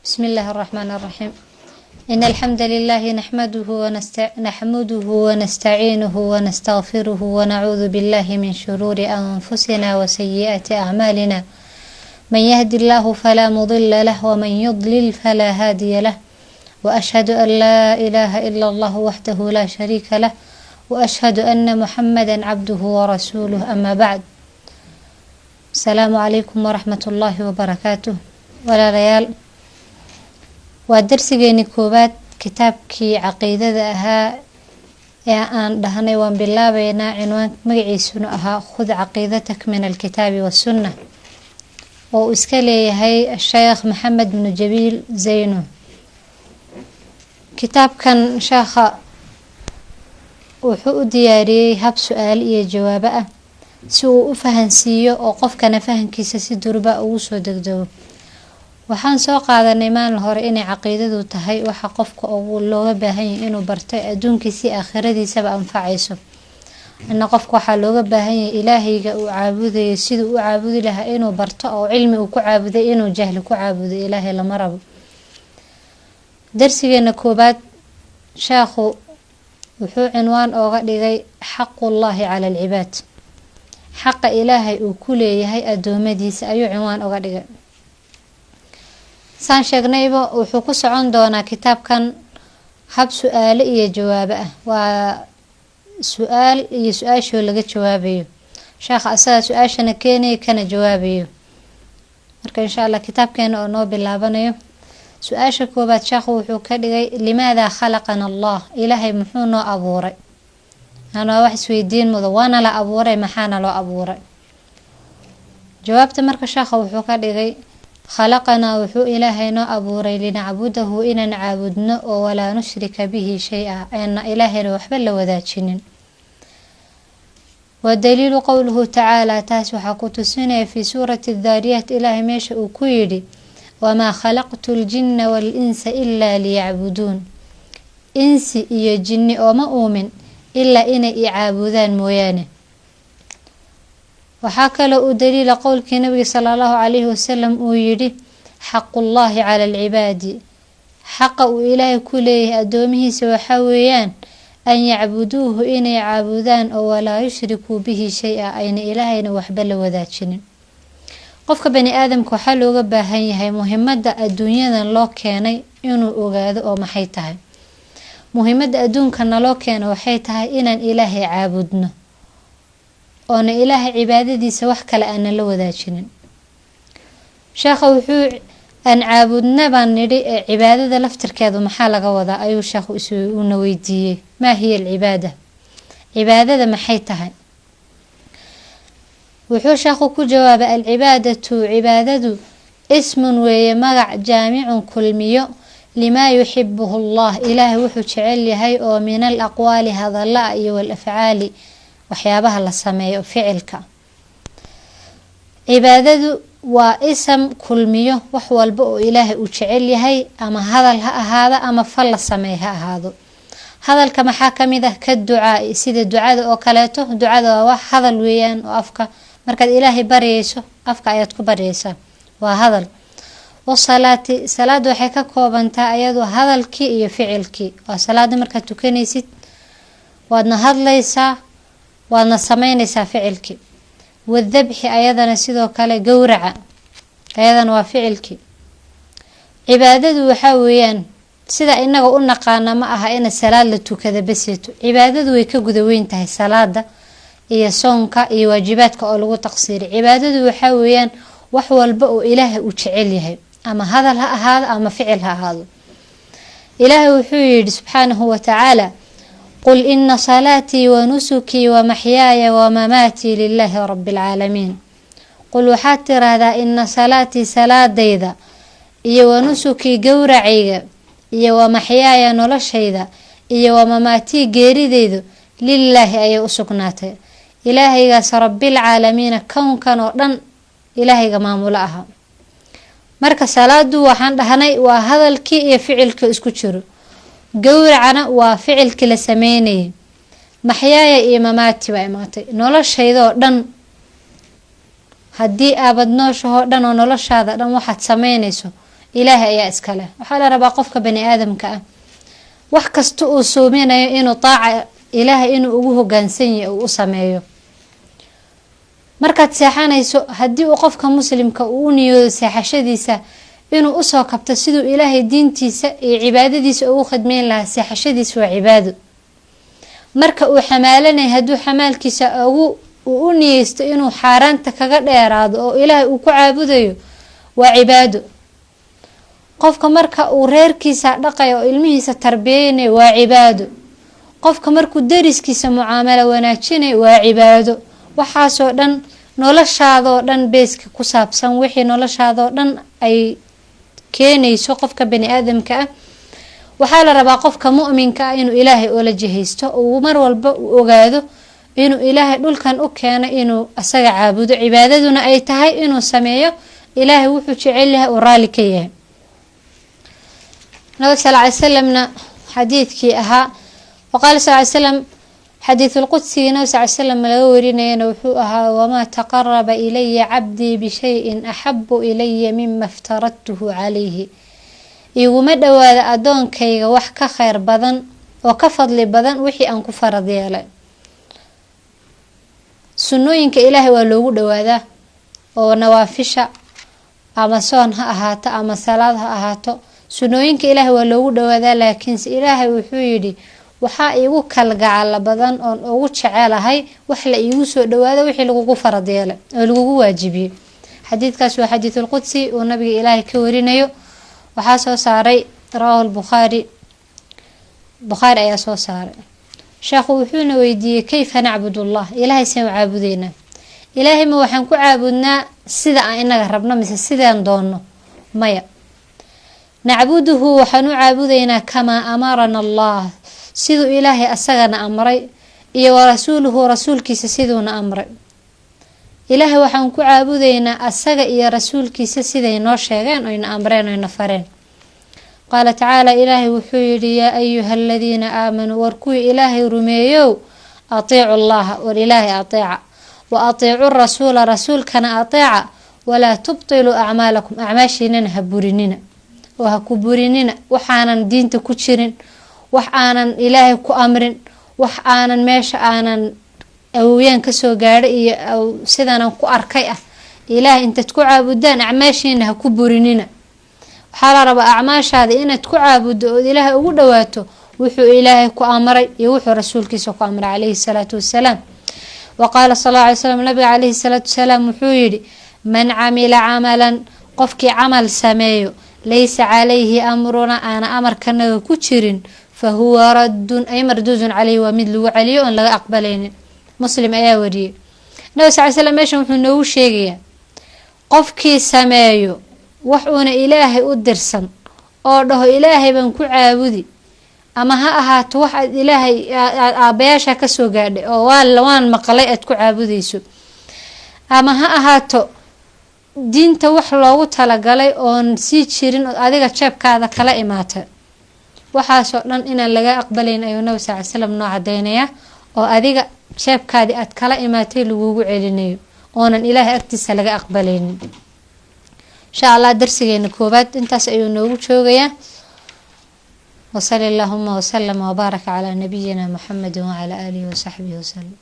بسم الله الرحمن الرحيم. إن الحمد لله نحمده ونستعينه ونستغفره ونعوذ بالله من شرور أنفسنا وسيئات أعمالنا. من يهد الله فلا مضل له ومن يضلل فلا هادي له، وأشهد أن لا إله إلا الله وحده لا شريك له، وأشهد أن محمدا عبده ورسوله. أما بعد، السلام عليكم ورحمة الله وبركاته. ولا ليال ودرسيني كوبات كتابكي عقيدة أها aan dhahnay waan bilaabaynaa cinwaan magaciisuna ahaa khud caqiidatak min alkitaabi wasunna oo iska leeyahay sheekh maxamed bin jabiil zayno. kitaabkan sheekha wuxuu u diyaariyay hab su'aal iyo jawaabo ah si uu u fahansiiyo oo qofkana fahankiisa si durba ugu soo degdego. waxaan soo qaadanay maalin hore inay caqiidadu tahay waxa qofka ugu looga baahan yahay inuu barto adduunkiisa iyo aakhiradiisaba anfacayso. qofka waxaa looga baahan yahay ilaahayga uu caabudayo siduu u caabudi lahaa inuu barto oo cilmi uu ku caabuday inuu jahli ku caabudo ilaahay lama rabo. darsigeena koobaad sheekhu wuxuu cinwaan ooga dhigay xaqullaahi cala alcibaad. xaqa ilaahay uu ku leeyahay adoomadiisa ayuu cinwaan ooga dhigay. saan sheegnayba wuxuu ku socon doonaa kitaabkan hab su'aalo iyo jawaabo ah. waa su'aal iyo su-aashoo laga jawaabayo. sheekha asaga su-aashana keenaya kana jawaabayo. marka insha Allah kitaabkeena oo noo bilaabanayo. su-aasha koobaad sheekhu wuxuu ka dhigay limaada khalaqana Allah, ilaahay muxuu noo abuuray? ana wax isweydiin mudo, waana la abuuray, maxaana loo abuuray? jawaabta marka sheekha wuxuu ka dhigay khalaqanaa wuxuu ilaahay noo abuuray linacbudahu inaan caabudno oo walaa nushrika bihi shay-a, ayna ilaahayna waxba la wadaajinin. wadaliilu qowluhu tacaala, taas waxaa ku tusinaya fi suurati addaariyaat ilaahay meesha uu ku yidhi wamaa khalaqtu ljinna walinsa ilaa liyacbuduun. insi iyo jinni ooma uumin ilaa inay i caabudaan mooyaane. waxaa kaloo u daliila qowlkii nabiga sala allahu calayhi wasalam uu yidhi xaqullaahi cala alcibaadi, xaqa uu ilaahay ku leeyahay addoomihiisa waxaa weeyaan an yacbuduuhu inay caabudaan oo walaa yushrikuu bihi shay-a, ayna ilaahayna waxba la wadaajinin. qofka bani aadamka waxaa looga baahan yahay muhiimada adduunyadan loo keenay inuu ogaado oo maxay tahay. muhiimada adduunkana loo keeno waxay tahay inaan ilaahay caabudno oona ilaahay cibaadadiisa wax kale aan la wadaajinin. sheekha wuxuu aan caabudna baan nidhi cibaadada laftirkeedu maxaa laga wadaa ayuu sheekhu una weydiiyey. maa hiya alcibaada, cibaadada maxay tahay? wuxuu sheekhu ku jawaabay alcibaadatu, cibaadadu ismun weeye magac jaamicun kulmiyo limaa yuxibuhu allah, ilaahay wuxuu jecel yahay oo min al aqwaali hadalla iyo wal afcaali waxyaabaha la sameeyo ficilka. cibaadadu waa ism kulmiyo wax walba oo ilaahay uu jecel yahay, ama hadal ha ahaado ama fal la sameey ha ahaado. hadalka maxaa kamid ah ka ducaa, sida ducada oo kaleeto. ducada waa wax hadal weeyaan oo afka markaad ilaahay baryayso afka ayaad ku baryaysaa, waa hadal. wasalaati, salaada waxay ka koobantaa ayadoo hadalkii iyo ficilkii. waa salaada markaad tukanaysid waadna hadlaysaa waadna sameynaysaa ficilkii. wadabxi ayadana sidoo kale gowraca ayadana waa ficilkii. cibaadadu waxaa weeyaan sida inaga u naqaana ma aha in salaad la tukada baseeto. cibaadadu way ka guda weyn tahay salaada iyo soonka iyo waajibaadka oo lagu taqsiiri. cibaadadu waxaa weeyaan wax walba oo ilaahay uu jecel yahay, ama hadal ha ahaado ama ficil ha ahaado. ilaahay wuxuu yidhi subxaanahu watacaala qul ina salaatii wanusukii wamaxyaaya wamamaatii lilaahi rabi alcaalamiin. qul waxaad tiraahdaa ina salaatii salaadayda iyo wanusukii gowracayga iyo wamaxyaaya noloshayda iyo wamamaatii geerideydu lilaahi ayay u sugnaatay, ilaahaygaas rabilcaalamiina kownkan oo dhan ilaahayga maamulo aha. marka salaadu waxaan dhahnay waa hadalkii iyo ficilka isku jiro. gowracana waa ficilkii la sameynayay. maxyaaya iyo mamaati baa imaatay, noloshayda oo dhan. haddii aabad nooshahoo dhan oo noloshaada dhan waxaad sameynayso ilaahay ayaa iskale. waxaa la rabaa qofka bani aadamka ah wax kasta uu soominayo inuu taaca ilaahay inuu ugu hogaansan yahay uu u sameeyo. markaad seexanayso haddii uu qofka muslimka uu niyoodo seexashadiisa inuu usoo kabto siduu ilaahay diintiisa iyo cibaadadiisa ugu khidmeyn lahaa, seexashadiisa waa cibaado. marka uu xamaalanay hadduu xamaalkiisa uu u niyeysto inuu xaaraanta kaga dheeraado oo ilaahay uu ku caabudayo waa cibaado. qofka marka uu reerkiisa dhaqayo oo ilmihiisa tarbiyeynayo waa cibaado. qofka markuu dariskiisa mucaamalo wanaajinayo waa cibaado. waxaasoo dhan noloshaadoo dhan beeska ku saabsan, wixii noloshaadoo dhan ay keenayso qofka bani aadamka ah. waxaa la rabaa qofka mu'minka ah inuu ilaahay oola jihaysto, uu mar walba u ogaado inuu ilaahay dhulkan u keeno inuu asaga caabudo, cibaadaduna ay tahay inuu sameeyo ilaahay wuxuu jecel yahay uu raali ka yahay. nabiga sal ly salamna xadiidkii ahaa waqaala sal ly salam xadiiث الqudsi nabi sal slam laga warinayana wuxuu ahaa wamaa taqaraba ilaya cabdii bishayin axabu ilaya mima iftaradtuhu calayhi. iguma dhowaada adoonkayga wax ka kheyr badan oo ka fadli badan wixii aan ku farad yeelay. sunnooyinka ilaahay waa loogu dhowaadaa oo nawaafisha ama soon ha ahaato ama salaad ha ahaato, sunnooyinka ilaahay waa loogu dhowaadaa. laakiinse ilaahay wuxuu yidhi waxaa iigu kalgacala badan oon ugu jecelahay wax la iigu soo dhawaado wixii lagugu farad yeelay oo lagugu waajibiyey. xadiidkaas waa xadiiثul qudsi uu nabiga ilaahay ka warinayo. waxaa soo saaray rawaahu bukhaari ayaa soo saaray. sheekhu wuxuuna weydiiyey kayfa nacbudullah, ilaahay saan u caabudeynaa? ilaahay ma waxaan ku caabudnaa sida aan inaga rabno mise sidaan doonno? maya, nacbuduhu waxaan u caabudeynaa kamaa amarana allah, siduu ilaahay asagana amray, iyo warasuuluhu rasuulkiisa siduuna amray. ilaahay waxaan ku caabudeynaa asaga iyo rasuulkiisa siday noo sheegeen oyna amreen oyna fareen. qaala tacaala ilaahay wuxuu yidhi yaa ayuha aladiina aamanuu war kuwii ilaahay rumeeyow atiicu llaha war ilaahay ateeca, wa atiicu rasuula rasuulkana ateeca, walaa tubtiluu acmaalakum acmaashiinana ha burinina oo ha ku burinina waxaanan diinta ku jirin, wax aanan ilaahay ku amrin, wax aanan meesha aanan awowyaan kasoo gaadha iyo sidaanan ku arkay ah. ilaahay intaad ku caabudaan acmaashiina ha ku burinina. waxaa la rabaa acmaashaada inaad ku caabuddo ood ilaahay ugu dhawaato wuxuu ilaahay ku amray iyo wuxuu rasuulkiisa ku amray calayhi salaatu wasalaam. waqaala sal alla alay slam nabiga calayhi salaatu wasalaam wuxuu yidhi man camila camalan qofkii camal sameeyo laysa calayhi amruna aana amarkanaga ku jirin fahuwa raddun ay marduudun caleyhi, waa mid lagu celiyo oon laga aqbalaynin. muslim ayaa wariyey. nabi sal ly slam meeshan wuxuu noogu sheegayaa qofkii sameeyo wax uuna ilaahay u dirsan oo dhaho ilaahay baan ku caabudi, ama ha ahaato wax aad ilaahay aad aabayaasha kasoo gaadhay oo waan maqlay aad ku caabudayso, ama ha ahaato diinta wax loogu talagalay oon sii jirin oo adiga jeebkaada kala imaata, waxaasoo dhan inaan laga aqbalayn ayuu nabi sal ly slam noo cadeynayaa oo adiga jeebkaadii aad kala imaatay lagugu celinayo oonan ilaahay agtiisa laga aqbalaynin. insha allah darsigeena koobaad intaas ayuu noogu joogayaa. wasali allahuma wasalama wbaaraka calaa nabiyina muxamedi wacalaa aalihi wasaxbihi wasalam.